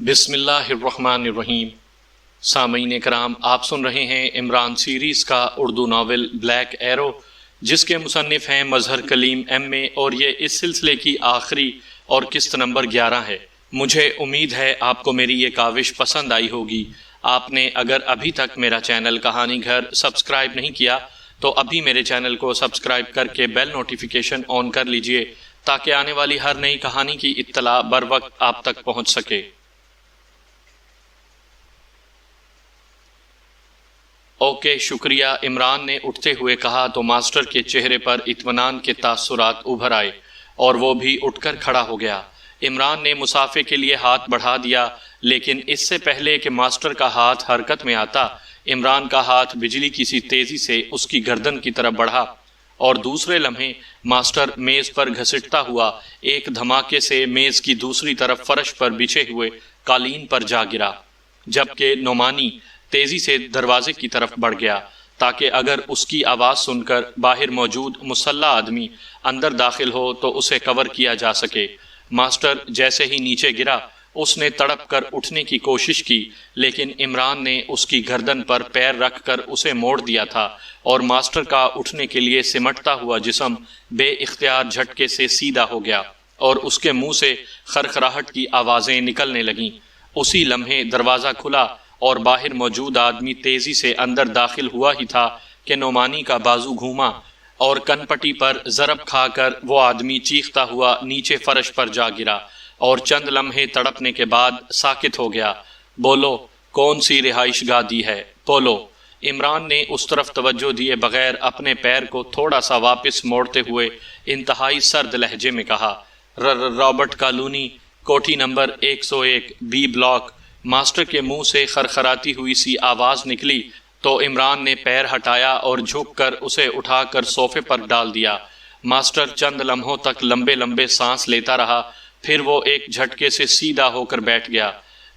بسم اللہ الرحمن الرحیم۔ سامعین کرام، آپ سن رہے ہیں عمران سیریز کا اردو ناول بلیک ایرو، جس کے مصنف ہیں مظہر کلیم ایم اے، اور یہ اس سلسلے کی آخری اور قسط نمبر 11 ہے۔ مجھے امید ہے آپ کو میری یہ کاوش پسند آئی ہوگی۔ آپ نے اگر ابھی تک میرا چینل کہانی گھر سبسکرائب نہیں کیا تو ابھی میرے چینل کو سبسکرائب کر کے بیل نوٹیفیکیشن آن کر لیجئے تاکہ آنے والی ہر نئی کہانی کی اطلاع بر وقت آپ تک پہنچ سکے۔ اوکے، شکریہ، عمران نے اٹھتے ہوئے کہا تو ماسٹر کے چہرے پر اطمینان کے تاثرات ابھر آئے اور وہ بھی اٹھ کر کھڑا ہو گیا۔ عمران نے مسافے کے لیے ہاتھ بڑھا دیا، لیکن اس سے پہلے کہ ماسٹر کا ہاتھ حرکت میں آتا، عمران کا ہاتھ بجلی کی سی تیزی سے اس کی گردن کی طرف بڑھا اور دوسرے لمحے ماسٹر میز پر گھسٹتا ہوا ایک دھماکے سے میز کی دوسری طرف فرش پر بچھے ہوئے قالین پر جا گرا، جبکہ نعمانی تیزی سے دروازے کی طرف بڑھ گیا تاکہ اگر اس کی آواز سن کر باہر موجود مسلح آدمی اندر داخل ہو تو اسے کور کیا جا سکے۔ ماسٹر جیسے ہی نیچے گرا، اس نے تڑپ کر اٹھنے کی کوشش کی، لیکن عمران نے اس کی گردن پر پیر رکھ کر اسے موڑ دیا تھا اور ماسٹر کا اٹھنے کے لیے سمٹتا ہوا جسم بے اختیار جھٹکے سے سیدھا ہو گیا اور اس کے منہ سے خرخراہٹ کی آوازیں نکلنے لگیں۔ اسی لمحے دروازہ کھلا اور باہر موجود آدمی تیزی سے اندر داخل ہوا ہی تھا کہ نعمانی کا بازو گھوما اور کن پٹی پر ضرب کھا کر وہ آدمی چیختا ہوا نیچے فرش پر جا گرا اور چند لمحے تڑپنے کے بعد ساکت ہو گیا۔ بولو، کون سی رہائش گاہ دی ہے؟ بولو۔ عمران نے اس طرف توجہ دیے بغیر اپنے پیر کو تھوڑا سا واپس موڑتے ہوئے انتہائی سرد لہجے میں کہا، رابرٹ کالونی، کوٹھی نمبر 101 بی بلاک۔ ماسٹر کے منہ سے خرخراتی ہوئی سی آواز نکلی تو عمران نے پیر ہٹایا اور جھک کر اسے اٹھا کر صوفے پر ڈال دیا۔ ماسٹر چند لمحوں تک لمبے لمبے سانس لیتا رہا، پھر وہ ایک جھٹکے سے سیدھا ہو کر بیٹھ گیا۔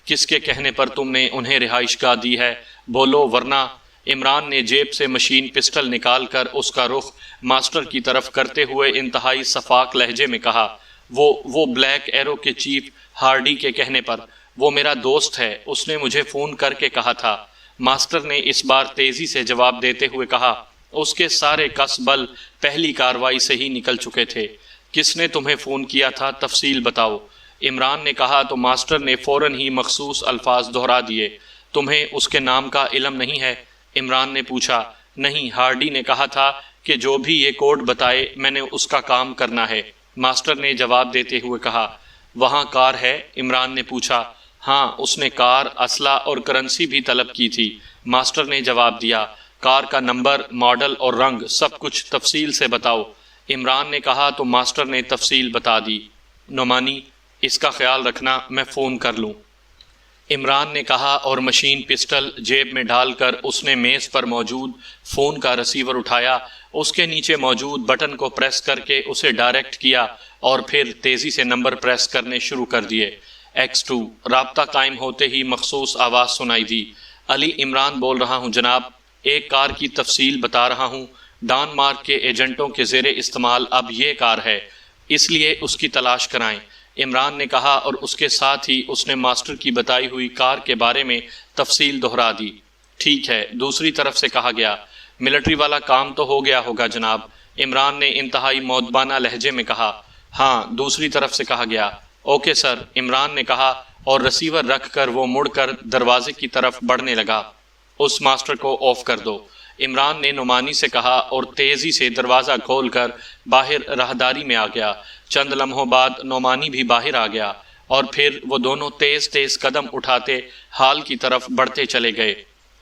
کس کے کہنے پر تم نے انہیں رہائش گاہ دی ہے؟ بولو ورنہ۔ عمران نے جیب سے مشین پسٹل نکال کر اس کا رخ ماسٹر کی طرف کرتے ہوئے انتہائی شفاق لہجے میں کہا، وہ بلیک ایرو کے چیف ہارڈی کے کہنے پر۔ وہ میرا دوست ہے، اس نے مجھے فون کر کے کہا تھا۔ ماسٹر نے اس بار تیزی سے جواب دیتے ہوئے کہا، اس کے سارے کس بل پہلی کاروائی سے ہی نکل چکے تھے۔ کس نے تمہیں فون کیا تھا؟ تفصیل بتاؤ۔ عمران نے کہا تو ماسٹر نے فوراً ہی مخصوص الفاظ دہرا دیے۔ تمہیں اس کے نام کا علم نہیں ہے؟ عمران نے پوچھا۔ نہیں، ہارڈی نے کہا تھا کہ جو بھی یہ کوڈ بتائے میں نے اس کا کام کرنا ہے، ماسٹر نے جواب دیتے ہوئے کہا۔ وہاں کار ہے؟ عمران نے پوچھا۔ ہاں، اس نے کار، اسلحہ اور کرنسی بھی طلب کی تھی، ماسٹر نے جواب دیا۔ کار کا نمبر، ماڈل اور رنگ سب کچھ تفصیل سے بتاؤ، عمران نے کہا تو ماسٹر نے تفصیل بتا دی۔ نعمانی، اس کا خیال رکھنا، میں فون کر لوں، عمران نے کہا اور مشین پسٹل جیب میں ڈال کر اس نے میز پر موجود فون کا ریسیور اٹھایا، اس کے نیچے موجود بٹن کو پریس کر کے اسے ڈائریکٹ کیا اور پھر تیزی سے نمبر پریس کرنے شروع کر دیے۔ X2۔ رابطہ قائم ہوتے ہی مخصوص آواز سنائی دی۔ علی عمران بول رہا ہوں جناب، ایک کار کی تفصیل بتا رہا ہوں۔ ڈان مارک کے ایجنٹوں کے زیر استعمال اب یہ کار ہے، اس لیے اس کی تلاش کرائیں، عمران نے کہا اور اس کے ساتھ ہی اس نے ماسٹر کی بتائی ہوئی کار کے بارے میں تفصیل دہرا دی۔ ٹھیک ہے، دوسری طرف سے کہا گیا۔ ملٹری والا کام تو ہو گیا ہوگا جناب، عمران نے انتہائی مؤدبانہ لہجے میں کہا۔ ہاں، دوسری طرف سے کہا گیا۔ اوکے سر، عمران نے کہا اور ریسیور رکھ کر وہ مڑ کر دروازے کی طرف بڑھنے لگا۔ اس ماسٹر کو آف کر دو، عمران نے نعمانی سے کہا اور تیزی سے دروازہ کھول کر باہر راہداری میں آ گیا۔ چند لمحوں بعد نعمانی بھی باہر آ گیا اور پھر وہ دونوں تیز تیز قدم اٹھاتے ہال کی طرف بڑھتے چلے گئے۔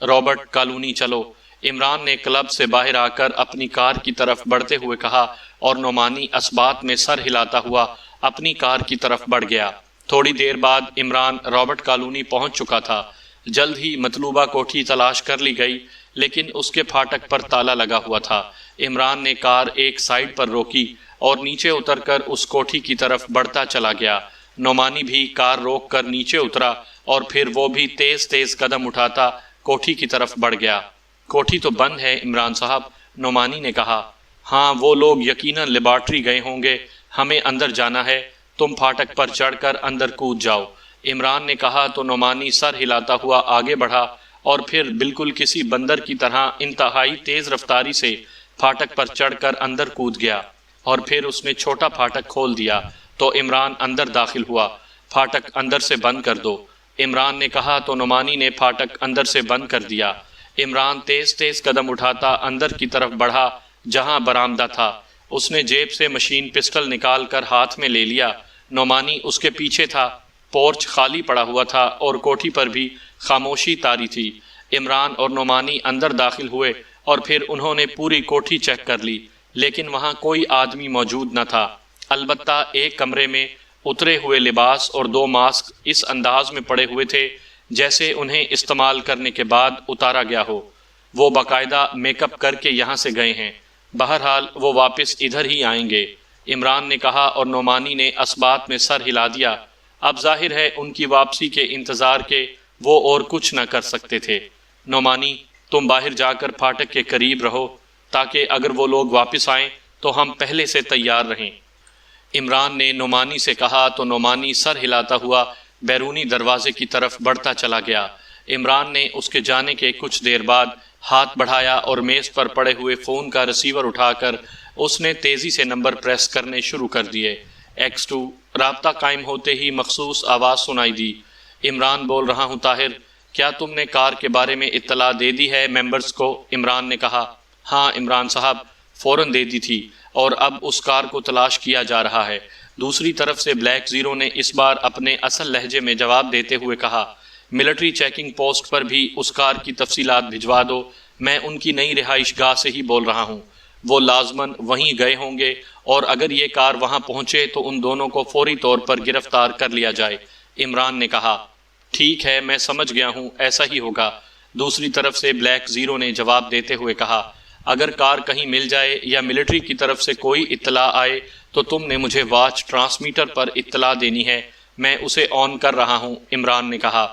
رابرٹ کالونی چلو، عمران نے کلب سے باہر آ کر اپنی کار کی طرف بڑھتے ہوئے کہا اور نعمانی اثبات میں سر ہلاتا ہوا اپنی کار کی طرف بڑھ گیا۔ تھوڑی دیر بعد عمران رابرٹ کالونی پہنچ چکا تھا۔ جلد ہی مطلوبہ کوٹھی تلاش کر لی گئی، لیکن اس کے پھاٹک پر تالا لگا ہوا تھا۔ عمران نے کار ایک سائیڈ پر روکی اور نیچے اتر کر اس کوٹھی کی طرف بڑھتا چلا گیا۔ نعمانی بھی کار روک کر نیچے اترا اور پھر وہ بھی تیز تیز قدم اٹھاتا کوٹھی کی طرف بڑھ گیا۔ کوٹھی تو بند ہے عمران صاحب، نعمانی نے کہا۔ ہاں، وہ لوگ یقیناً لیبارٹری گئے ہوں گے، ہمیں اندر جانا ہے، تم پھاٹک پر چڑھ کر اندر کود جاؤ، عمران نے کہا تو نعمانی سر ہلاتا ہوا آگے بڑھا اور پھر بالکل کسی بندر کی طرح انتہائی تیز رفتاری سے پھاٹک پر چڑھ کر اندر کود گیا، اور پھر اس نے چھوٹا پھاٹک کھول دیا تو عمران اندر داخل ہوا۔ پھاٹک اندر سے بند کر دو، عمران نے کہا تو نعمانی نے پھاٹک اندر سے بند کر دیا۔ عمران تیز تیز قدم اٹھاتا اندر کی طرف بڑھا جہاں برآمدہ تھا۔ اس نے جیب سے مشین پسٹل نکال کر ہاتھ میں لے لیا۔ نعمانی اس کے پیچھے تھا۔ پورچ خالی پڑا ہوا تھا اور کوٹھی پر بھی خاموشی طاری تھی۔ عمران اور نعمانی اندر داخل ہوئے اور پھر انہوں نے پوری کوٹھی چیک کر لی، لیکن وہاں کوئی آدمی موجود نہ تھا۔ البتہ ایک کمرے میں اترے ہوئے لباس اور 2 ماسک اس انداز میں پڑے ہوئے تھے جیسے انہیں استعمال کرنے کے بعد اتارا گیا ہو۔ وہ باقاعدہ میک اپ کر کے یہاں سے گئے ہیں، بہرحال وہ واپس ادھر ہی آئیں گے، عمران نے کہا، اور نعمانی نے اثبات میں سر ہلا دیا۔ اب ظاہر ہے ان کی واپسی کے انتظار کے وہ اور کچھ نہ کر سکتے تھے۔ نعمانی، تم باہر جا کر پھاٹک کے قریب رہو تاکہ اگر وہ لوگ واپس آئیں تو ہم پہلے سے تیار رہیں، عمران نے نعمانی سے کہا تو نعمانی سر ہلاتا ہوا بیرونی دروازے کی طرف بڑھتا چلا گیا۔ عمران نے اس کے جانے کے کچھ دیر بعد ہاتھ بڑھایا اور میز پر پڑے ہوئے فون کا ریسیور اٹھا کر اس نے تیزی سے نمبر پریس کرنے شروع کر دیے۔ X2 رابطہ قائم ہوتے ہی مخصوص آواز سنائی دی۔ عمران بول رہا ہوں طاہر، کیا تم نے کار کے بارے میں اطلاع دے دی ہے ممبرز کو؟ عمران نے کہا۔ ہاں عمران صاحب، فوراً دے دی تھی اور اب اس کار کو تلاش کیا جا رہا ہے۔ دوسری طرف سے بلیک زیرو نے اس بار اپنے اصل لہجے میں جواب دیتے ہوئے کہا، ملٹری چیکنگ پوسٹ پر بھی اس کار کی تفصیلات بھجوا دو، میں ان کی نئی رہائش گاہ سے ہی بول رہا ہوں، وہ لازماً وہیں گئے ہوں گے اور اگر یہ کار وہاں پہنچے تو ان دونوں کو فوری طور پر گرفتار کر لیا جائے۔ عمران نے کہا، ٹھیک ہے میں سمجھ گیا ہوں، ایسا ہی ہوگا۔ دوسری طرف سے بلیک زیرو نے جواب دیتے ہوئے کہا، اگر کار کہیں مل جائے یا ملٹری کی طرف سے کوئی اطلاع آئے تو تم نے مجھے واچ ٹرانسمیٹر پر اطلاع دینی ہے، میں اسے آن کر رہا ہوں، عمران نے کہا۔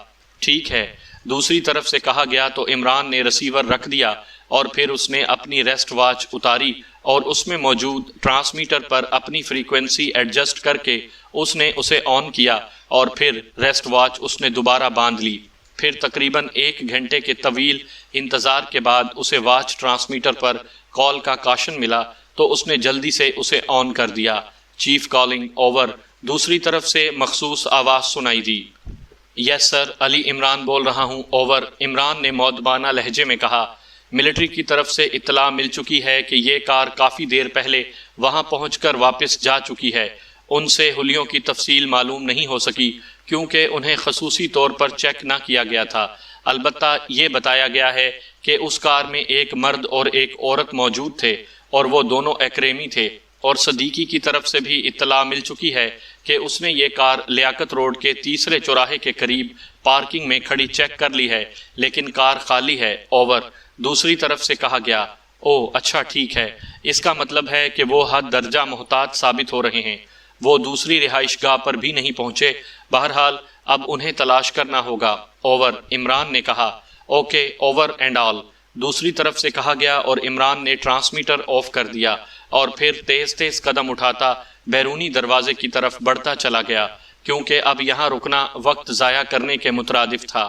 ٹھیک ہے، دوسری طرف سے کہا گیا تو عمران نے ریسیور رکھ دیا اور پھر اس نے اپنی ریسٹ واچ اتاری اور اس میں موجود ٹرانسمیٹر پر اپنی فریکوینسی ایڈجسٹ کر کے اس نے اسے آن کیا اور پھر ریسٹ واچ اس نے دوبارہ باندھ لی۔ پھر تقریباً 1 گھنٹے کے طویل انتظار کے بعد اسے واچ ٹرانسمیٹر پر کال کا کاشن ملا تو اس نے جلدی سے اسے آن کر دیا۔ چیف کالنگ اوور، دوسری طرف سے مخصوص آواز سنائی دی۔ یس سر، علی عمران بول رہا ہوں، اوور، عمران نے مؤدبانہ لہجے میں کہا۔ ملٹری کی طرف سے اطلاع مل چکی ہے کہ یہ کار کافی دیر پہلے وہاں پہنچ کر واپس جا چکی ہے۔ ان سے حلیوں کی تفصیل معلوم نہیں ہو سکی کیونکہ انہیں خصوصی طور پر چیک نہ کیا گیا تھا۔ البتہ یہ بتایا گیا ہے کہ اس کار میں ایک مرد اور ایک عورت موجود تھے اور وہ دونوں ایکریمی تھے، اور صدیقی کی طرف سے بھی اطلاع مل چکی ہے کہ اس نے یہ کار لیاقت روڈ کے تیسرے چوراہے کے قریب پارکنگ میں کھڑی چیک کر لی ہے لیکن کار خالی ہے، اوور، دوسری طرف سے کہا گیا۔ او اچھا ٹھیک ہے، اس کا مطلب ہے کہ وہ حد درجہ محتاط ثابت ہو رہے ہیں، وہ دوسری رہائش گاہ پر بھی نہیں پہنچے، بہرحال اب انہیں تلاش کرنا ہوگا، اوور، عمران نے کہا۔ اوکے اوور اینڈ آل، دوسری طرف سے کہا گیا اور عمران نے ٹرانسمیٹر آف کر دیا اور پھر تیز تیز قدم اٹھاتا بیرونی دروازے کی طرف بڑھتا چلا گیا کیونکہ اب یہاں رکنا وقت ضائع کرنے کے مترادف تھا۔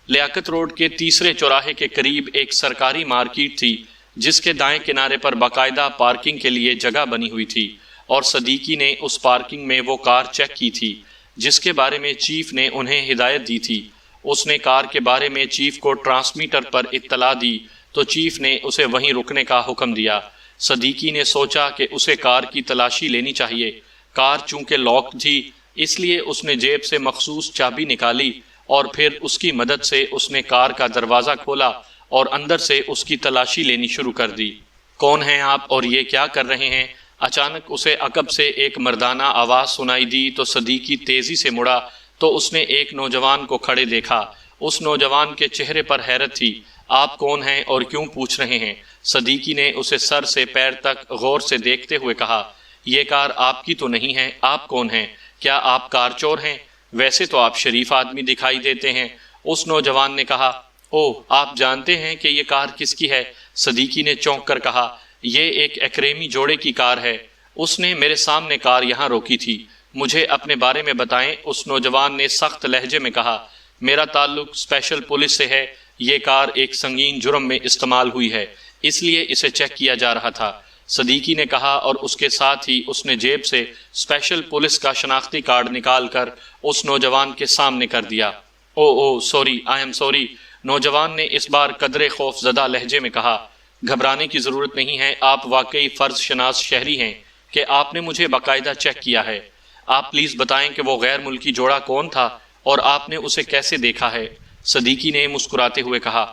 لیاقت روڈ کے تیسرے چوراہے کے قریب ایک سرکاری مارکیٹ تھی جس کے دائیں کنارے پر باقاعدہ پارکنگ کے لیے جگہ بنی ہوئی تھی، اور صدیقی نے اس پارکنگ میں وہ کار چیک کی تھی جس کے بارے میں چیف نے انہیں ہدایت دی تھی۔ اس نے کار کے بارے میں چیف کو ٹرانسمیٹر پر اطلاع دی تو چیف نے اسے وہیں رکنے کا حکم دیا۔ صدیقی نے سوچا کہ اسے کار کی تلاشی لینی چاہیے۔ کار چونکہ لاک تھی اس لیے اس نے جیب سے مخصوص چابی نکالی اور پھر اس کی مدد سے اس نے کار کا دروازہ کھولا اور اندر سے اس کی تلاشی لینی شروع کر دی۔ کون ہیں آپ اور یہ کیا کر رہے ہیں؟ اچانک اسے عقب سے ایک مردانہ آواز سنائی دی تو صدیقی تیزی سے مڑا تو اس نے ایک نوجوان کو کھڑے دیکھا۔ اس نوجوان کے چہرے پر حیرت تھی۔ آپ کون ہیں اور کیوں پوچھ رہے ہیں؟ صدیقی نے اسے سر سے پیر تک غور سے دیکھتے ہوئے کہا، یہ کار آپ کی تو نہیں ہے، آپ کون ہیں؟ کیا آپ کار چور ہیں؟ ویسے تو آپ شریف آدمی دکھائی دیتے ہیں۔ اس نوجوان نے کہا، اوہ آپ جانتے ہیں کہ یہ کار کس کی ہے؟ صدیقی نے چونک کر کہا، یہ ایک ایکریمی جوڑے کی کار ہے، اس نے میرے سامنے کار یہاں روکی تھی، مجھے اپنے بارے میں بتائیں۔ اس نوجوان نے سخت لہجے میں کہا، میرا تعلق اسپیشل پولیس سے ہے، یہ کار ایک سنگین جرم میں استعمال ہوئی ہے، اس لیے اسے چیک کیا جا رہا تھا، صدیقی نے کہا، اور اس کے ساتھ ہی اس نے جیب سے اسپیشل پولیس کا شناختی کارڈ نکال کر اس نوجوان کے سامنے کر دیا۔ او سوری، آئی ایم سوری، نوجوان نے اس بار قدرے خوف زدہ لہجے میں کہا، گھبرانے کی ضرورت نہیں ہے، آپ واقعی فرض شناس شہری ہیں کہ آپ نے مجھے باقاعدہ چیک کیا ہے۔ آپ پلیز بتائیں کہ وہ غیر ملکی جوڑا کون تھا اور آپ نے اسے کیسے دیکھا ہے؟ صدیقی نے مسکراتے ہوئے کہا،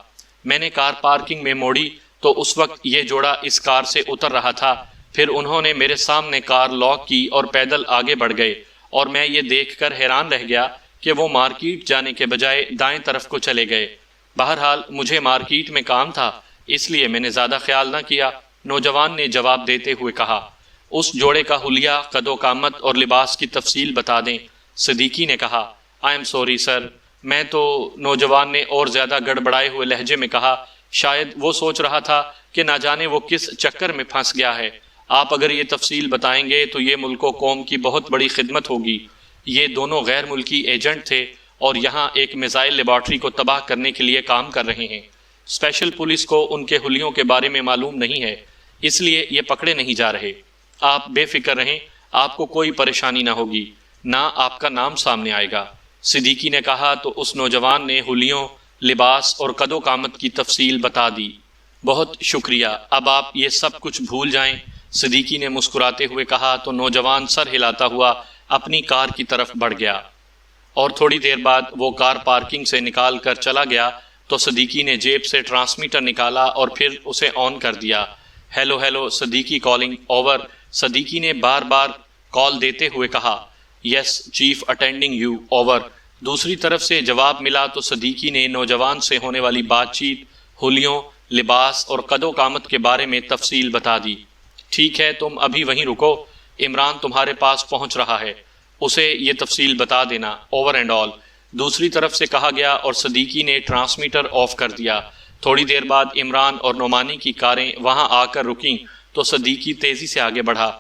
میں نے کار پارکنگ میں موڑی تو اس وقت یہ جوڑا اس کار سے اتر رہا تھا، پھر انہوں نے میرے سامنے کار لاک کی اور پیدل آگے بڑھ گئے، اور میں یہ دیکھ کر حیران رہ گیا کہ وہ مارکیٹ جانے کے بجائے دائیں طرف کو چلے گئے۔ بہرحال مجھے مارکیٹ میں کام تھا، اس لیے میں نے زیادہ خیال نہ کیا، نوجوان نے جواب دیتے ہوئے کہا۔ اس جوڑے کا حلیہ، قد و قامت اور لباس کی تفصیل بتا دیں، صدیقی نے کہا۔ آئی ایم سوری سر، میں تو، نوجوان نے اور زیادہ گڑبڑائے ہوئے لہجے میں کہا، شاید وہ سوچ رہا تھا کہ نہ جانے وہ کس چکر میں پھنس گیا ہے۔ آپ اگر یہ تفصیل بتائیں گے تو یہ ملک و قوم کی بہت بڑی خدمت ہوگی۔ یہ دونوں غیر ملکی ایجنٹ تھے اور یہاں ایک میزائل لیبارٹری کو تباہ کرنے کے لیے کام کر رہے ہیں۔ اسپیشل پولیس کو ان کے حلیوں کے بارے میں معلوم نہیں ہے، اس لیے یہ پکڑے نہیں جا رہے۔ آپ بے فکر رہیں، آپ کو کوئی پریشانی نہ ہوگی، نہ آپ کا نام سامنے آئے گا، صدیقی نے کہا تو اس نوجوان نے حلیوں، لباس اور قد و قامت کی تفصیل بتا دی۔ بہت شکریہ، اب آپ یہ سب کچھ بھول جائیں، صدیقی نے مسکراتے ہوئے کہا تو نوجوان سر ہلاتا ہوا اپنی کار کی طرف بڑھ گیا، اور تھوڑی دیر بعد وہ کار پارکنگ سے نکال کر چلا گیا تو صدیقی نے جیب سے ٹرانسمیٹر نکالا اور پھر اسے آن کر دیا۔ Hello Siddiqui calling, over, Siddiqui نے بار بار کال دیتے ہوئے کہا۔ یس چیف اٹینڈنگ یو، اوور، دوسری طرف سے جواب ملا تو صدیقی نے نوجوان سے ہونے والی بات چیت، حلیوں، لباس اور قد و قامت کے بارے میں تفصیل بتا دی۔ ٹھیک ہے، تم ابھی وہیں رکو، عمران تمہارے پاس پہنچ رہا ہے، اسے یہ تفصیل بتا دینا، اوور اینڈ آل، دوسری طرف سے کہا گیا اور صدیقی نے ٹرانسمیٹر آف کر دیا۔ تھوڑی دیر بعد عمران اور نعمانی کی کاریں وہاں آ کر رکیں تو صدیقی تیزی سے آگے بڑھا۔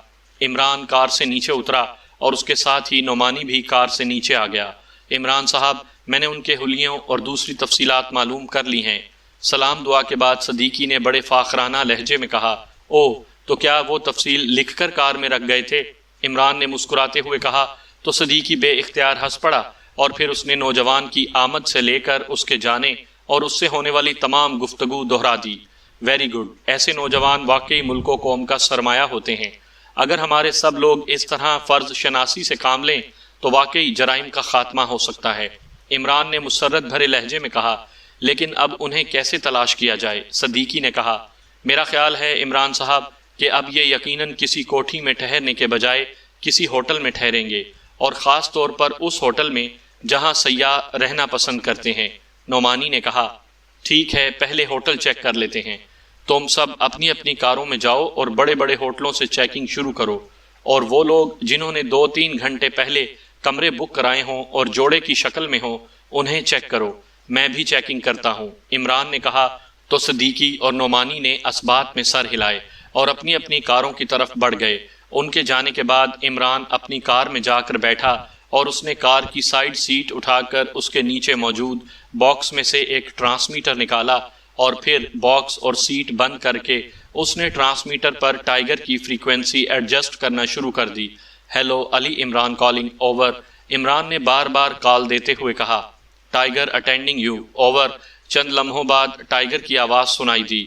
عمران کار سے نیچے اترا اور اس کے ساتھ ہی نعمانی بھی کار سے نیچے آ گیا۔ عمران صاحب، میں نے ان کے حلیوں اور دوسری تفصیلات معلوم کر لی ہیں۔ سلام دعا کے بعد صدیقی نے بڑے فاخرانہ لہجے میں کہا، اوہ، تو کیا وہ تفصیل لکھ کر کار میں رکھ گئے تھے؟ عمران نے مسکراتے ہوئے کہا تو صدیقی بے اختیار ہنس پڑا، اور پھر اس نے نوجوان کی آمد سے لے کر اس کے جانے اور اس سے ہونے والی تمام گفتگو دہرا دی۔ ویری گڈ، ایسے نوجوان واقعی ملک و قوم کا سرمایہ ہوتے ہیں۔ اگر ہمارے سب لوگ اس طرح فرض شناسی سے کام لیں تو واقعی جرائم کا خاتمہ ہو سکتا ہے، عمران نے مسرت بھرے لہجے میں کہا۔ لیکن اب انہیں کیسے تلاش کیا جائے؟ صدیقی نے کہا، میرا خیال ہے عمران صاحب کہ اب یہ یقیناً کسی کوٹھی میں ٹھہرنے کے بجائے کسی ہوٹل میں ٹھہریں گے، اور خاص طور پر اس ہوٹل میں جہاں سیاح رہنا پسند کرتے ہیں، نعمانی نے کہا۔ ٹھیک ہے، پہلے ہوٹل چیک کر لیتے ہیں، تم سب اپنی اپنی کاروں میں جاؤ اور بڑے بڑے ہوٹلوں سے چیکنگ شروع کرو، اور وہ لوگ جنہوں نے 2-3 گھنٹے پہلے کمرے بک کرائے ہوں اور جوڑے کی شکل میں ہوں انہیں چیک کرو، میں بھی چیکنگ کرتا ہوں، عمران نے کہا تو صدیقی اور نعمانی نے اسبات میں سر ہلائے اور اپنی اپنی کاروں کی طرف بڑھ گئے۔ ان کے جانے کے بعد عمران اپنی کار میں جا کر بیٹھا اور اس نے کار کی سائیڈ سیٹ اٹھا کر اس کے نیچے موجود باکس میں سے ایک ٹرانسمیٹر نکالا، اور پھر باکس اور سیٹ بند کر کے اس نے ٹرانسمیٹر پر ٹائیگر کی فریکوینسی ایڈجسٹ کرنا شروع کر دی۔ Hello Ali Imran calling, over, Imran نے بار بار کال دیتے ہوئے کہا۔ ٹائیگر اٹینڈنگ یو، اوور، چند لمحوں بعد ٹائیگر کی آواز سنائی دی۔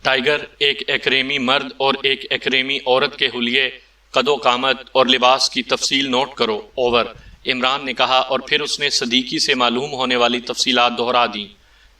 ٹائیگر، ایک ایکریمی مرد اور ایک ایکریمی عورت کے حلیے، قد و قامت اور لباس کی تفصیل نوٹ کرو، اوور، عمران نے کہا، اور پھر اس نے صدیقی سے معلوم ہونے والی تفصیلات دہرا دیں۔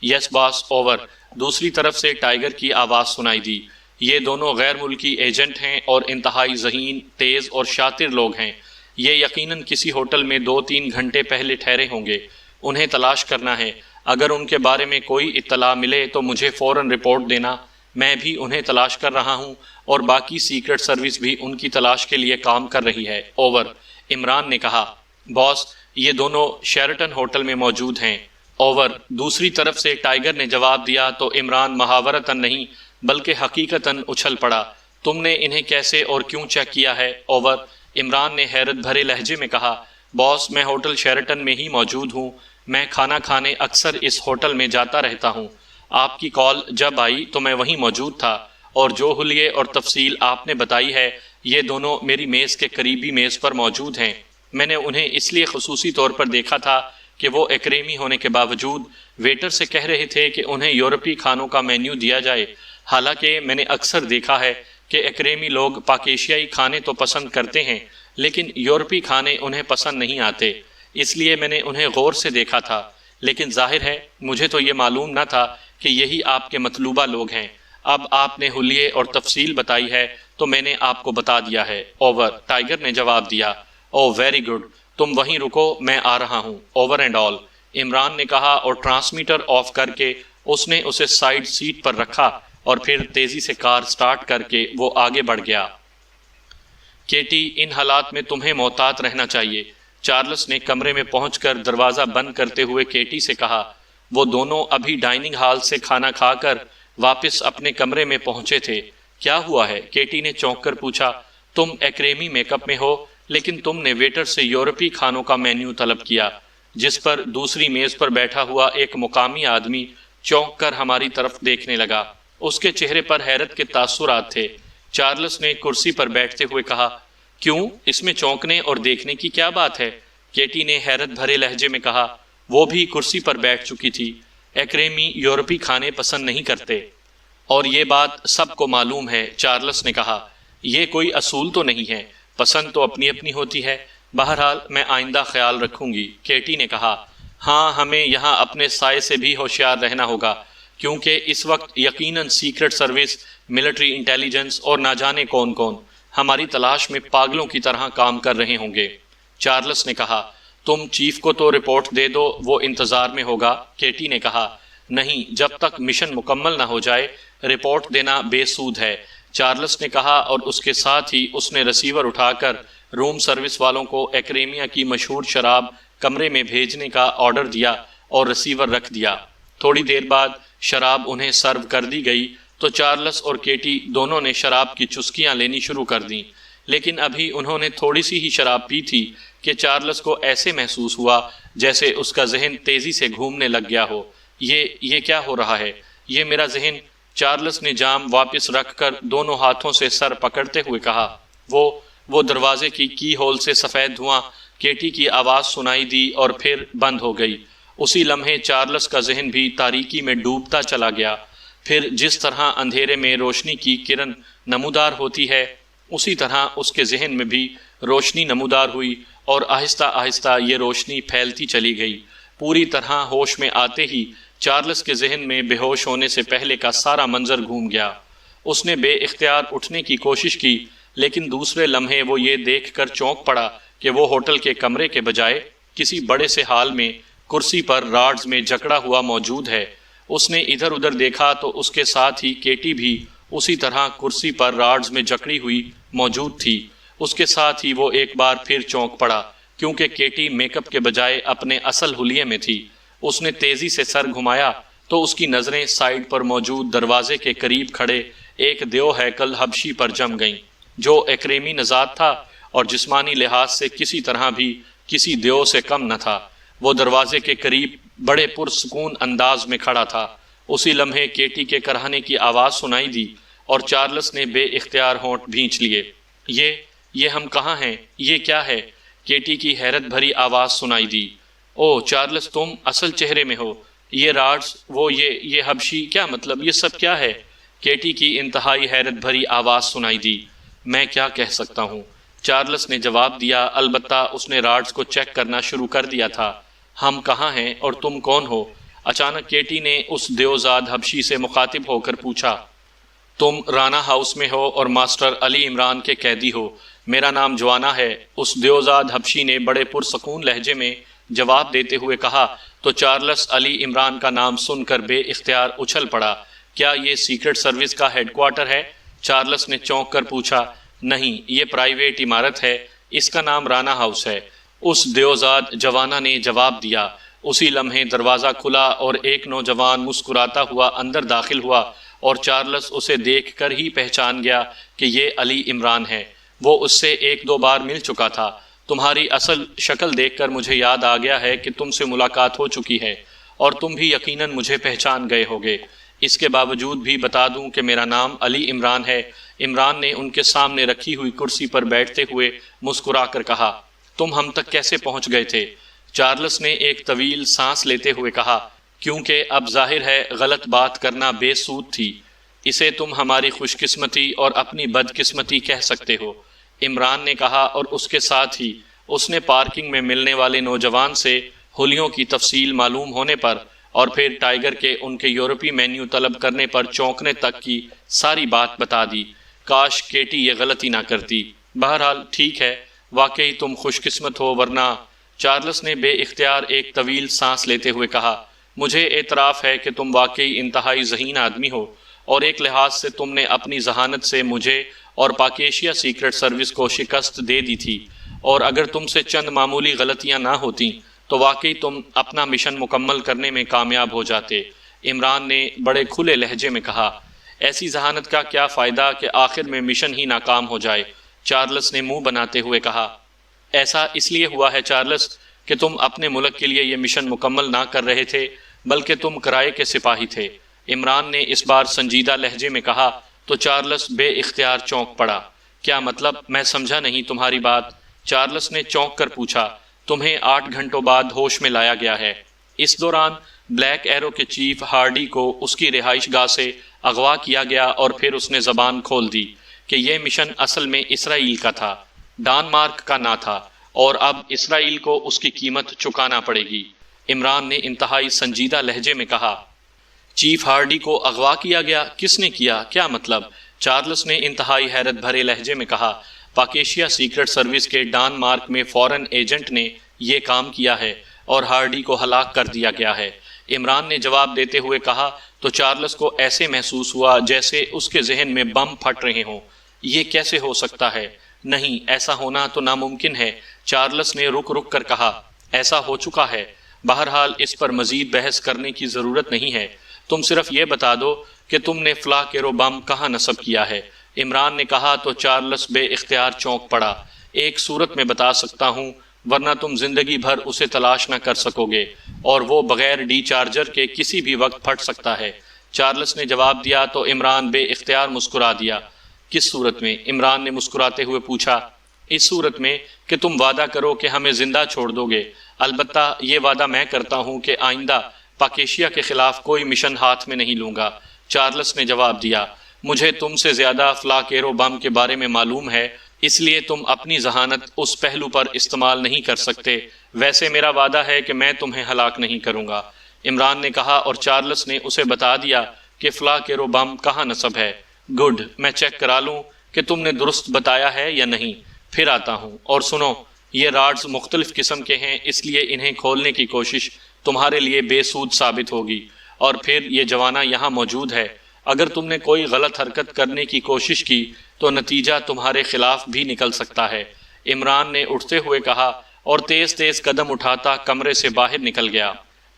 یس باس، اوور، دوسری طرف سے ٹائیگر کی آواز سنائی دی۔ یہ دونوں غیر ملکی ایجنٹ ہیں اور انتہائی ذہین، تیز اور شاطر لوگ ہیں۔ یہ یقیناً کسی ہوٹل میں 2-3 گھنٹے پہلے ٹھہرے ہوں گے، انہیں تلاش کرنا ہے۔ اگر ان کے بارے میں کوئی اطلاع ملے تو مجھے فوراً رپورٹ دینا، میں بھی انہیں تلاش کر رہا ہوں، اور باقی سیکرٹ سروس بھی ان کی تلاش کے لیے کام کر رہی ہے، اوور، عمران نے کہا۔ باس، یہ دونوں شیرٹن ہوٹل میں موجود ہیں، اوور، دوسری طرف سے ٹائیگر نے جواب دیا تو عمران محاورتاً نہیں بلکہ حقیقتاً اچھل پڑا۔ تم نے انہیں کیسے اور کیوں چیک کیا ہے، اوور، عمران نے حیرت بھرے لہجے میں کہا، باس میں ہوٹل شیرٹن میں ہی موجود ہوں، میں کھانا کھانے اکثر اس ہوٹل میں جاتا رہتا ہوں، آپ کی کال جب آئی تو میں وہیں موجود تھا، اور جو حلیے اور تفصیل آپ نے بتائی ہے یہ دونوں میری میز کے قریبی میز پر موجود ہیں۔ میں نے انہیں اس لیے خصوصی طور پر دیکھا تھا کہ وہ ایکریمی ہونے کے باوجود ویٹر سے کہہ رہے تھے کہ انہیں یورپی کھانوں کا مینیو دیا جائے، حالانکہ میں نے اکثر دیکھا ہے کہ ایکریمی لوگ پاک ایشیائی کھانے تو پسند کرتے ہیں لیکن یورپی کھانے انہیں پسند نہیں آتے، اس لیے میں نے انہیں غور سے دیکھا تھا، لیکن ظاہر ہے مجھے تو یہ معلوم نہ تھا کہ یہی آپ کے مطلوبہ لوگ ہیں۔ اب آپ نے حلیے اور تفصیل بتائی ہے تو میں نے آپ کو بتا دیا ہے۔ اوور، ٹائیگر نے جواب دیا۔ او ویری گڈ، تم وہیں رکو، میں آ رہا ہوں، اوور اینڈ آل، عمران نے کہا، اور ٹرانسمیٹر آف کر کے اس نے اسے سائیڈ سیٹ پر رکھا اور پھر تیزی سے کار سٹارٹ کر کے وہ آگے بڑھ گیا۔ کیٹی، ان حالات میں تمہیں محتاط رہنا چاہیے، چارلس نے کمرے میں پہنچ کر دروازہ بند کرتے ہوئے کیٹی سے کہا۔ وہ دونوں ابھی ڈائننگ ہال سے کھانا کھا کر واپس اپنے کمرے میں پہنچے تھے۔ کیا ہوا ہے؟ کیٹی نے چونک کر پوچھا۔ تم ایکریمی میک اپ میں ہو لیکن تم نے ویٹر سے یورپی کھانوں کا مینیو طلب کیا، جس پر دوسری میز پر بیٹھا ہوا ایک مقامی آدمی چونک کر ہماری طرف دیکھنے لگا۔ اس کے چہرے پر حیرت کے تاثرات تھے۔ چارلس نے کرسی پر بیٹھتے ہوئے کہا، کیوں، اس میں چونکنے اور دیکھنے کی کیا بات ہے؟ کیٹی نے حیرت بھرے لہجے میں کہا۔ وہ بھی کرسی پر بیٹھ چکی تھی۔ ایکریمی یورپی کھانے پسند نہیں کرتے، اور یہ بات سب کو معلوم ہے، چارلس نے کہا۔ یہ کوئی اصول تو نہیں ہے، پسند تو اپنی اپنی ہوتی ہے، بہرحال میں آئندہ خیال رکھوں گی، کیٹی نے کہا۔ ہاں، ہمیں یہاں اپنے سائے سے بھی ہوشیار رہنا ہوگا، کیونکہ اس وقت یقیناً سیکرٹ سروس، ملٹری انٹیلیجنس اور نہ جانے کون کون ہماری تلاش میں پاگلوں کی طرح کام کر رہے ہوں گے، چارلس نے کہا۔ تم چیف کو تو رپورٹ دے دو، وہ انتظار میں ہوگا، کیٹی نے کہا۔ نہیں، جب تک مشن مکمل نہ ہو جائے رپورٹ دینا بے سود ہے، چارلس نے کہا، اور اس کے ساتھ ہی اس نے ریسیور اٹھا کر روم سروس والوں کو ایکریمیا کی مشہور شراب کمرے میں بھیجنے کا آرڈر دیا اور ریسیور رکھ دیا۔ تھوڑی دیر بعد شراب انہیں سرو کر دی گئی تو چارلس اور کیٹی دونوں نے شراب کی چسکیاں لینی شروع کر دیں، لیکن ابھی انہوں نے تھوڑی سی ہی شراب پی تھی کہ چارلس کو ایسے محسوس ہوا جیسے اس کا ذہن تیزی سے گھومنے لگ گیا ہو۔ یہ کیا ہو رہا ہے؟ یہ میرا ذہن، چارلس نے جام واپس رکھ کر دونوں ہاتھوں سے سر پکڑتے ہوئے کہا۔ وہ دروازے کی ہول سے سفید دھواں، کیٹی کی آواز سنائی دی اور پھر بند ہو گئی۔ اسی لمحے چارلس کا ذہن بھی تاریکی میں ڈوبتا چلا گیا۔ پھر جس طرح اندھیرے میں روشنی کی کرن نمودار ہوتی ہے، اسی طرح اس کے ذہن میں بھی روشنی نمودار ہوئی، اور آہستہ آہستہ یہ روشنی پھیلتی چلی گئی۔ پوری طرح ہوش میں آتے ہی چارلس کے ذہن میں بے ہوش ہونے سے پہلے کا سارا منظر گھوم گیا۔ اس نے بے اختیار اٹھنے کی کوشش کی، لیکن دوسرے لمحے وہ یہ دیکھ کر چونک پڑا کہ وہ ہوٹل کے کمرے کے بجائے کسی بڑے سے ہال میں کرسی پر راڈز میں جکڑا ہوا موجود ہے۔ اس نے ادھر ادھر دیکھا تو اس کے ساتھ ہی کیٹی بھی اسی طرح کرسی پر راڈز میں جکڑی ہوئی موجود تھی۔ اس کے ساتھ ہی وہ ایک بار پھر چونک پڑا، کیونکہ کیٹی میک اپ کے بجائے اپنے اصل حلیے میں تھی۔ اس نے تیزی سے سر گھمایا تو اس کی نظریں سائیڈ پر موجود دروازے کے قریب کھڑے ایک دیو ہیکل حبشی پر جم گئیں، جو ایکریمی نژاد تھا اور جسمانی لحاظ سے کسی طرح بھی کسی دیو سے کم نہ تھا۔ وہ دروازے کے قریب بڑے پرسکون انداز میں کھڑا تھا۔ اسی لمحے کیٹی کے کرہنے کی آواز سنائی دی اور چارلس نے بے اختیار ہونٹ بھینچ لیے۔ یہ ہم کہاں ہیں؟ یہ کیا ہے؟ کیٹی کی حیرت بھری آواز سنائی دی۔ او چارلس، تم اصل چہرے میں ہو، یہ راڈز، وہ یہ حبشی، کیا مطلب، یہ سب کیا ہے؟ کیٹی کی انتہائی حیرت بھری آواز سنائی دی۔ میں کیا کہہ سکتا ہوں، چارلس نے جواب دیا، البتہ اس نے راڈز کو چیک کرنا شروع کر دیا تھا۔ ہم کہاں ہیں اور تم کون ہو؟ اچانک کیٹی نے اس دیوزاد حبشی سے مخاطب ہو کر پوچھا۔ تم رانا ہاؤس میں ہو اور ماسٹر علی عمران کے قیدی ہو۔ میرا نام جوانا ہے، اس دیوزاد حبشی نے بڑے پرسکون لہجے میں جواب دیتے ہوئے کہا تو چارلس علی عمران کا نام سن کر بے اختیار اچھل پڑا۔ کیا یہ سیکرٹ سروس کا ہیڈ کوارٹر ہے؟ چارلس نے چونک کر پوچھا۔ نہیں، یہ پرائیویٹ عمارت ہے، اس کا نام رانا ہاؤس ہے، اس دیوزاد جوانا نے جواب دیا۔ اسی لمحے دروازہ کھلا اور ایک نوجوان مسکراتا ہوا اندر داخل ہوا، اور چارلس اسے دیکھ کر ہی پہچان گیا کہ یہ علی عمران ہے۔ وہ اس سے 1-2 بار مل چکا تھا۔ تمہاری اصل شکل دیکھ کر مجھے یاد آ گیا ہے کہ تم سے ملاقات ہو چکی ہے اور تم بھی یقیناً مجھے پہچان گئے ہوگے۔ اس کے باوجود بھی بتا دوں کہ میرا نام علی عمران ہے۔ عمران نے ان کے سامنے رکھی ہوئی کرسی پر بیٹھتے ہوئے مسکرا کر کہا، تم ہم تک کیسے پہنچ گئے تھے؟ چارلس نے ایک طویل سانس لیتے ہوئے کہا، کیونکہ اب ظاہر ہے غلط بات کرنا بے سود تھی۔ اسے تم ہماری خوش قسمتی اور اپنی بد قسمتی کہہ سکتے ہو، عمران نے کہا، اور اس کے ساتھ ہی اس نے پارکنگ میں ملنے والے نوجوان سے ہولیوں کی تفصیل معلوم ہونے پر اور پھر ٹائیگر کے ان کے یورپی مینیو طلب کرنے پر چونکنے تک کی ساری بات بتا دی۔ کاش کیٹی یہ غلطی نہ کرتی۔ بہرحال ٹھیک ہے، واقعی تم خوش قسمت ہو، ورنہ چارلس نے بے اختیار ایک طویل سانس لیتے ہوئے کہا، مجھے اعتراف ہے کہ تم واقعی انتہائی ذہین آدمی ہو، اور ایک لحاظ سے تم نے اپنی ذہانت سے مجھے اور پاکیشیا سیکرٹ سروس کو شکست دے دی تھی، اور اگر تم سے چند معمولی غلطیاں نہ ہوتیں تو واقعی تم اپنا مشن مکمل کرنے میں کامیاب ہو جاتے۔ عمران نے بڑے کھلے لہجے میں کہا، ایسی ذہانت کا کیا فائدہ کہ آخر میں مشن ہی ناکام ہو جائے؟ چارلس نے منہ بناتے ہوئے کہا، ایسا اس لیے ہوا ہے چارلس کہ تم اپنے ملک کے لیے یہ مشن مکمل نہ کر رہے تھے، بلکہ تم کرائے کے سپاہی تھے۔ عمران نے اس بار سنجیدہ لہجے میں کہا تو چارلس بے اختیار چونک پڑا۔ کیا مطلب؟ میں سمجھا نہیں تمہاری بات۔ چارلس نے چونک کر پوچھا، تمہیں 8 گھنٹوں بعد ہوش میں لایا گیا ہے۔ اس دوران بلیک ایرو کے چیف ہارڈی کو اس کی رہائش گاہ سے اغوا کیا گیا، اور پھر اس نے زبان کھول دی کہ یہ مشن اصل میں اسرائیل کا تھا، ڈانمارک کا نہ تھا، اور اب اسرائیل کو اس کی قیمت چکانا پڑے گی۔ عمران نے انتہائی سنجیدہ لہجے میں کہا، چیف ہارڈی کو اغوا کیا گیا؟ کس نے کیا؟ کیا مطلب؟ چارلس نے انتہائی حیرت بھرے لہجے میں کہا، پاکیشیا سیکرٹ سروس کے ڈانمارک میں فورن ایجنٹ نے یہ کام کیا ہے اور ہارڈی کو ہلاک کر دیا گیا ہے۔ عمران نے جواب دیتے ہوئے کہا تو چارلس کو ایسے محسوس ہوا جیسے اس کے ذہن میں بم پھٹ رہے ہوں۔ یہ کیسے ہو سکتا ہے؟ نہیں، ایسا ہونا تو ناممکن ہے، چارلس نے رک رک کر کہا، ایسا ہو چکا ہے۔ بہرحال اس پر مزید بحث کرنے کی ضرورت نہیں ہے، تم صرف یہ بتا دو کہ تم نے فلا کیرو بم کہاں نصب کیا ہے۔ عمران نے کہا تو چارلس بے اختیار چونک پڑا۔ ایک صورت میں بتا سکتا ہوں، ورنہ تم زندگی بھر اسے تلاش نہ کر سکو گے، اور وہ بغیر ڈی چارجر کے کسی بھی وقت پھٹ سکتا ہے۔ چارلس نے جواب دیا تو عمران بے اختیار مسکرا دیا۔ کس صورت میں؟ عمران نے مسکراتے ہوئے پوچھا۔ اس صورت میں کہ تم وعدہ کرو کہ ہمیں زندہ چھوڑ دو گے۔ البتہ یہ وعدہ میں کرتا ہوں کہ آئندہ پاکیشیا کے خلاف کوئی مشن ہاتھ میں نہیں لوں گا۔ چارلس نے جواب دیا، مجھے تم سے زیادہ فلا کیرو بم کے بارے میں معلوم ہے، اس لیے تم اپنی ذہانت اس پہلو پر استعمال نہیں کر سکتے۔ ویسے میرا وعدہ ہے کہ میں تمہیں ہلاک نہیں کروں گا، عمران نے کہا، اور چارلس نے اسے بتا دیا کہ فلا کیرو بم کہاں نصب ہے۔ گڈ، میں چیک کرا لوں کہ تم نے درست بتایا ہے یا نہیں، پھر آتا ہوں۔ اور سنو، یہ راڈز مختلف قسم کے ہیں، اس لیے انہیں کھولنے کی کوشش تمہارے لیے بے سود ثابت ہوگی، اور پھر یہ جوانہ یہاں موجود ہے۔ اگر تم نے کوئی غلط حرکت کرنے کی کوشش کی تو نتیجہ تمہارے خلاف بھی نکل سکتا ہے، عمران نے اٹھتے ہوئے کہا، اور تیز تیز قدم اٹھاتا کمرے سے باہر نکل گیا۔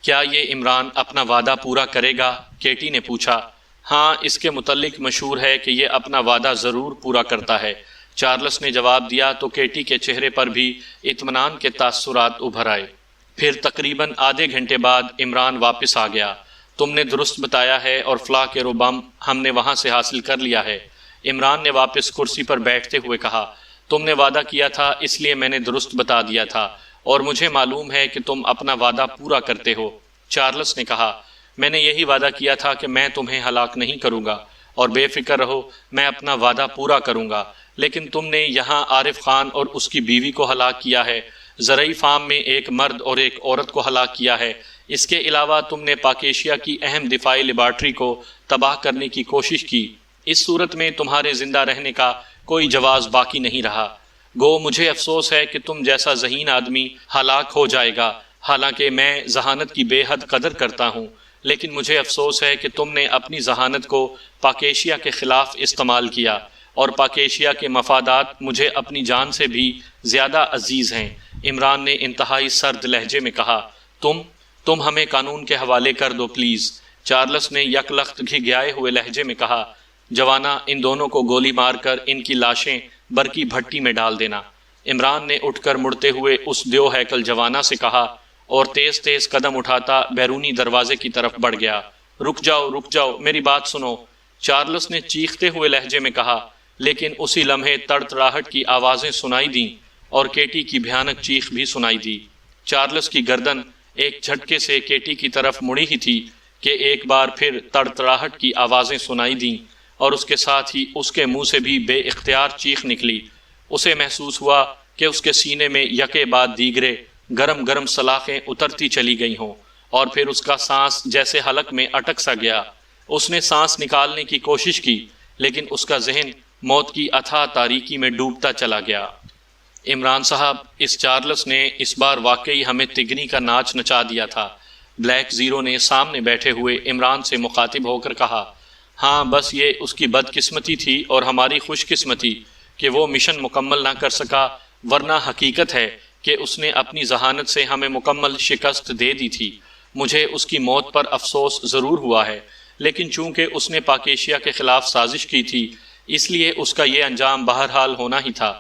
کیا یہ عمران اپنا وعدہ پورا کرے گا؟ کیٹی نے پوچھا۔ ہاں، اس کے متعلق مشہور ہے کہ یہ اپنا وعدہ ضرور پورا کرتا ہے، چارلس نے جواب دیا تو کیٹی کے چہرے پر بھی اطمینان کے تاثرات ابھر آئے۔ پھر تقریباً آدھے گھنٹے بعد عمران واپس آ گیا۔ تم نے درست بتایا ہے، اور فلا کیرو بم ہم نے وہاں سے حاصل کر لیا ہے، عمران نے واپس کرسی پر بیٹھتے ہوئے کہا۔ تم نے وعدہ کیا تھا، اس لیے میں نے درست بتا دیا تھا، اور مجھے معلوم ہے کہ تم اپنا وعدہ پورا کرتے ہو، چارلس نے کہا۔ میں نے یہی وعدہ کیا تھا کہ میں تمہیں ہلاک نہیں کروں گا، اور بے فکر رہو، میں اپنا وعدہ پورا کروں گا۔ لیکن تم نے یہاں عارف خان اور اس کی بیوی کو ہلاک کیا ہے، زرعی فارم میں ایک مرد اور ایک عورت کو ہلاک کیا ہے، اس کے علاوہ تم نے پاکیشیا کی اہم دفاعی لیبارٹری کو تباہ کرنے کی کوشش کی۔ اس صورت میں تمہارے زندہ رہنے کا کوئی جواز باقی نہیں رہا۔ گو مجھے افسوس ہے کہ تم جیسا ذہین آدمی ہلاک ہو جائے گا، حالانکہ میں ذہانت کی بے حد قدر کرتا ہوں، لیکن مجھے افسوس ہے کہ تم نے اپنی ذہانت کو پاکیشیا کے خلاف استعمال کیا، اور پاکیشیا کے مفادات مجھے اپنی جان سے بھی زیادہ عزیز ہیں، عمران نے انتہائی سرد لہجے میں کہا۔ تم ہمیں قانون کے حوالے کر دو پلیز، چارلس نے یک لخت گھگیائے ہوئے لہجے میں کہا۔ جوانہ، ان دونوں کو گولی مار کر ان کی لاشیں برقی بھٹی میں ڈال دینا۔ عمران نے اٹھ کر مڑتے ہوئے اس دیو ہیکل جوانہ سے کہا اور تیز تیز قدم اٹھاتا بیرونی دروازے کی طرف بڑھ گیا۔ رک جاؤ، میری بات سنو، چارلس نے چیختے ہوئے لہجے میں کہا، لیکن اسی لمحے تڑتڑاہٹ کی آوازیں سنائی دیں اور کیٹی کی بھیانک چیخ بھی سنائی دی۔ چارلس کی گردن ایک جھٹکے سے کیٹی کی طرف مڑی ہی تھی کہ ایک بار پھر تڑتڑاہٹ کی آوازیں سنائی دیں اور اس کے ساتھ ہی اس کے منہ سے بھی بے اختیار چیخ نکلی۔ اسے محسوس ہوا کہ اس کے سینے میں یکے بعد دیگرے گرم گرم سلاخیں اترتی چلی گئی ہوں اور پھر اس کا سانس جیسے حلق میں اٹک سا گیا۔ اس نے سانس نکالنے کی کوشش کی لیکن اس کا ذہن موت کی اتھاہ تاریکی میں ڈوبتا چلا گیا۔ عمران صاحب، اس چارلس نے اس بار واقعی ہمیں تگنی کا ناچ نچا دیا تھا، بلیک زیرو نے سامنے بیٹھے ہوئے عمران سے مخاطب ہو کر کہا۔ ہاں، بس یہ اس کی بدقسمتی تھی اور ہماری خوش قسمتی کہ وہ مشن مکمل نہ کر سکا، ورنہ حقیقت ہے کہ اس نے اپنی ذہانت سے ہمیں مکمل شکست دے دی تھی۔ مجھے اس کی موت پر افسوس ضرور ہوا ہے، لیکن چونکہ اس نے پاکیشیا کے خلاف سازش کی تھی اس لیے اس کا یہ انجام بہرحال ہونا ہی تھا۔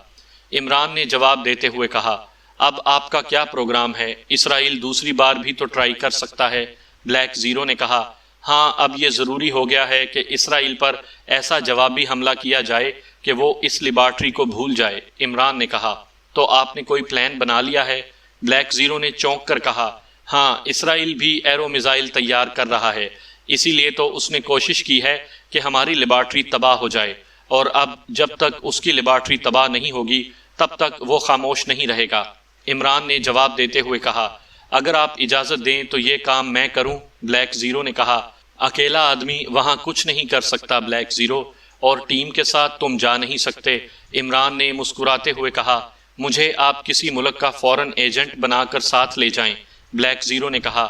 عمران نے جواب دیتے ہوئے کہا، اب آپ کا کیا پروگرام ہے؟ اسرائیل دوسری بار بھی تو ٹرائی کر سکتا ہے۔ بلیک زیرو نے کہا، ہاں، اب یہ ضروری ہو گیا ہے کہ اسرائیل پر ایسا جوابی حملہ کیا جائے کہ وہ اس لیبارٹری کو بھول جائے۔ عمران نے کہا، تو آپ نے کوئی پلان بنا لیا ہے؟ بلیک زیرو نے چونک کر کہا، ہاں، اسرائیل بھی ایرو میزائل تیار کر رہا ہے، اسی لیے تو اس نے کوشش کی ہے کہ ہماری لیبارٹری تباہ ہو جائے، اور اب جب تک اس کی لیبارٹری تباہ نہیں ہوگی تب تک وہ خاموش نہیں رہے گا۔ عمران نے جواب دیتے ہوئے کہا، اگر آپ اجازت دیں تو یہ کام میں کروں؟ بلیک زیرو نے کہا، اکیلا آدمی وہاں کچھ نہیں کر سکتا بلیک زیرو، اور ٹیم کے ساتھ تم جا نہیں سکتے۔ عمران نے مسکراتے ہوئے کہا، مجھے آپ کسی ملک کا فورن ایجنٹ بنا کر ساتھ لے جائیں۔ بلیک زیرو نے کہا،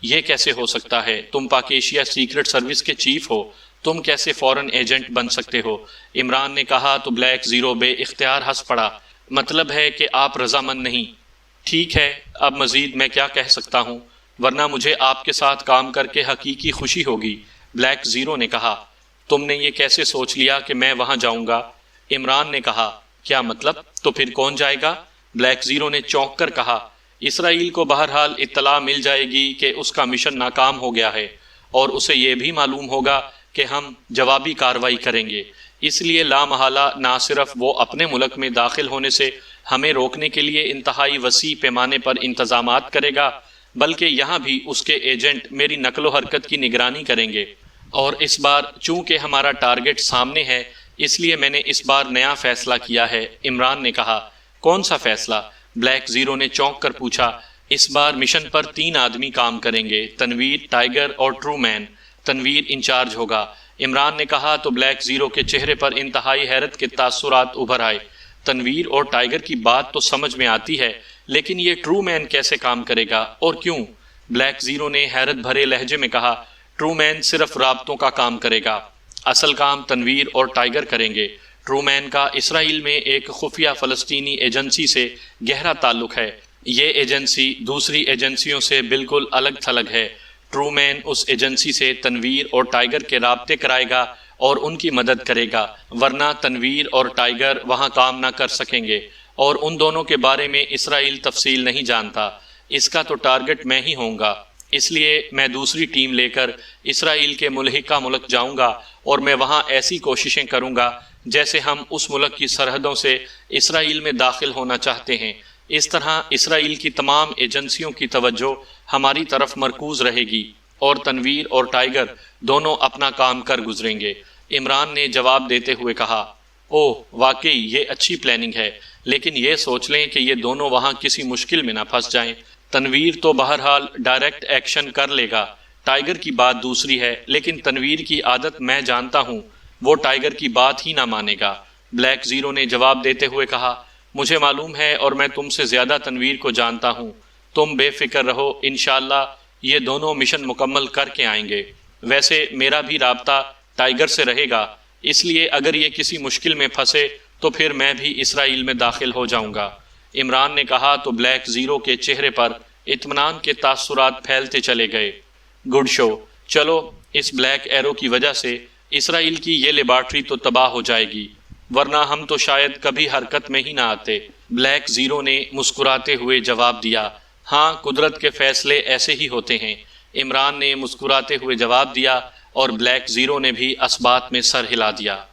یہ کیسے ہو سکتا ہے؟ تم پاکیشیا سیکرٹ سروس کے چیف ہو، تم کیسے فورن ایجنٹ بن سکتے ہو؟ عمران نے کہا تو بلیک زیرو بے اختیار ہنس پڑا۔ مطلب ہے کہ آپ رضامند نہیں؟ ٹھیک ہے، اب مزید میں کیا کہہ سکتا ہوں، ورنہ مجھے آپ کے ساتھ کام کر کے حقیقی خوشی ہوگی۔ بلیک زیرو نے کہا، تم نے یہ کیسے سوچ لیا کہ میں وہاں جاؤں گا؟ عمران نے کہا، کیا مطلب؟ تو پھر کون جائے گا؟ بلیک زیرو نے چونک کر کہا، اسرائیل کو بہرحال اطلاع مل جائے گی کہ اس کا مشن ناکام ہو گیا ہے، اور اسے یہ بھی معلوم ہوگا کہ ہم جوابی کارروائی کریں گے، اس لیے لا محالہ نہ صرف وہ اپنے ملک میں داخل ہونے سے ہمیں روکنے کے لیے انتہائی وسیع پیمانے پر انتظامات کرے گا، بلکہ یہاں بھی اس کے ایجنٹ میری نقل و حرکت کی نگرانی کریں گے۔ اور اس بار چونکہ ہمارا ٹارگٹ سامنے ہے اس لیے میں نے اس بار نیا فیصلہ کیا ہے۔ عمران نے کہا، کون سا فیصلہ؟ بلیک زیرو نے چونک کر پوچھا۔ اس بار مشن پر 3 آدمی کام کریں گے، تنویر، ٹائیگر اور ٹرو مین۔ تنویر انچارج ہوگا۔ عمران نے کہا تو بلیک زیرو کے چہرے پر انتہائی حیرت کے تاثرات ابھر آئے۔ تنویر اور ٹائیگر کی بات تو سمجھ میں آتی ہے، لیکن یہ ٹرو مین کیسے کام کرے گا اور کیوں؟ بلیک زیرو نے حیرت بھرے لہجے میں کہا، ٹرو مین صرف رابطوں کا کام کرے گا، اصل کام تنویر اور ٹائیگر کریں گے۔ ٹرو مین کا اسرائیل میں ایک خفیہ فلسطینی ایجنسی سے گہرا تعلق ہے، یہ ایجنسی دوسری ایجنسیوں سے بالکل الگ تھلگ ہے۔ ٹرو مین اس ایجنسی سے تنویر اور ٹائیگر کے رابطے کرائے گا اور ان کی مدد کرے گا، ورنہ تنویر اور ٹائیگر وہاں کام نہ کر سکیں گے، اور ان دونوں کے بارے میں اسرائیل تفصیل نہیں جانتا۔ اس کا تو ٹارگٹ میں ہی ہوں گا، اس لیے میں دوسری ٹیم لے کر اسرائیل کے ملحقہ ملک جاؤں گا اور میں وہاں ایسی کوششیں کروں گا جیسے ہم اس ملک کی سرحدوں سے اسرائیل میں داخل ہونا چاہتے ہیں۔ اس طرح اسرائیل کی تمام ایجنسیوں کی توجہ ہماری طرف مرکوز رہے گی اور تنویر اور ٹائیگر دونوں اپنا کام کر گزریں گے۔ عمران نے جواب دیتے ہوئے کہا، اوہ، واقعی یہ اچھی پلاننگ ہے، لیکن یہ سوچ لیں کہ یہ دونوں وہاں کسی مشکل میں نہ پھنس جائیں۔ تنویر تو بہرحال ڈائریکٹ ایکشن کر لے گا، ٹائیگر کی بات دوسری ہے، لیکن تنویر کی عادت میں جانتا ہوں، وہ ٹائیگر کی بات ہی نہ مانے گا۔ بلیک زیرو نے جواب دیتے ہوئے کہا، مجھے معلوم ہے اور میں تم سے زیادہ تنویر کو جانتا ہوں، تم بے فکر رہو، انشاءاللہ یہ دونوں مشن مکمل کر کے آئیں گے۔ ویسے میرا بھی رابطہ ٹائیگر سے رہے گا، اس لیے اگر یہ کسی مشکل میں پھنسے تو پھر میں بھی اسرائیل میں داخل ہو جاؤں گا۔ عمران نے کہا تو بلیک زیرو کے چہرے پر اطمینان کے تاثرات پھیلتے چلے گئے۔ گڈ شو، چلو، اس بلیک ایرو کی وجہ سے اسرائیل کی یہ لیبارٹری تو تباہ ہو جائے گی، ورنہ ہم تو شاید کبھی حرکت میں ہی نہ آتے۔ بلیک زیرو نے مسکراتے ہوئے جواب دیا، ہاں قدرت کے فیصلے ایسے ہی ہوتے ہیں۔ عمران نے مسکراتے ہوئے جواب دیا اور بلیک زیرو نے بھی اس بات میں سر ہلا دیا۔